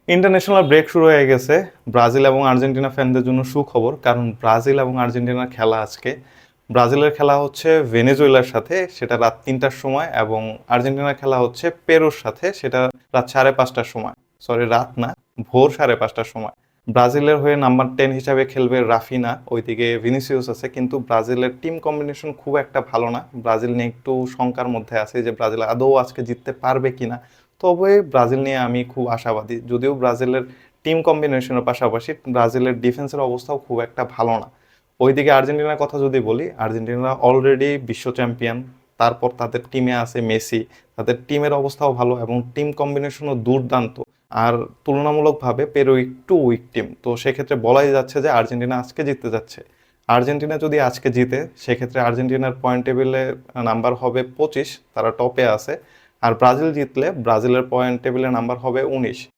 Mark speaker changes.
Speaker 1: International break শুরু হয়ে গেছে। ব্রাজিল এবং আর্জেন্টিনা ফ্যানদের জন্য সুখবর, কারণ ব্রাজিল এবং আর্জেন্টিনার খেলা আজকে। ব্রাজিলের খেলা হচ্ছে ভেনেজুয়েলার সাথে, সেটা রাত ৩টার সময়, এবং আর্জেন্টিনার খেলা হচ্ছে পেরুর সাথে, সেটা রাত ৫:৩০টার সময়। সরি, রাত না, ভোর ৫:৩০টার সময়। ব্রাজিলের হয়ে নাম্বার 10 হিসাবে খেলবে রাফিনা, ওইদিকে ভিনিসিয়াস আছে, কিন্তু ব্রাজিলের টিম কম্বিনেশন খুব একটা ভালো না। ব্রাজিল নিয়ে একটু শঙ্কার মধ্যে আছে যে ব্রাজিল আদৌ আজকে জিততে পারবে কিনা। তবে ব্রাজিল নিয়ে আমি খুব আশাবাদী, যদিও ব্রাজিলের টিম কম্বিনেশনের পাশাপাশি ব্রাজিলের ডিফেন্সের অবস্থাও খুব একটা ভালো না। ওইদিকে আর্জেন্টিনার কথা যদি বলি, আর্জেন্টিনা অলরেডি বিশ্ব চ্যাম্পিয়ন। তারপর তাদের টিমে আছে মেসি, তাদের টিমের অবস্থাও ভালো এবং টিম কম্বিনেশনও দুর্দান্ত। আর তুলনামূলকভাবে পেরু একটু উইক টিম, তো সেক্ষেত্রে বলাই যাচ্ছে যে আর্জেন্টিনা আজকে জিততে যাচ্ছে। আর্জেন্টিনা যদি আজকে জিতে, সেক্ষেত্রে আর্জেন্টিনার পয়েন্ট টেবিলে নাম্বার হবে 25, তারা টপে আছে। আর ব্রাজিল জিতলে ব্রাজিলের পয়েন্ট টেবিলে নাম্বার হবে 19।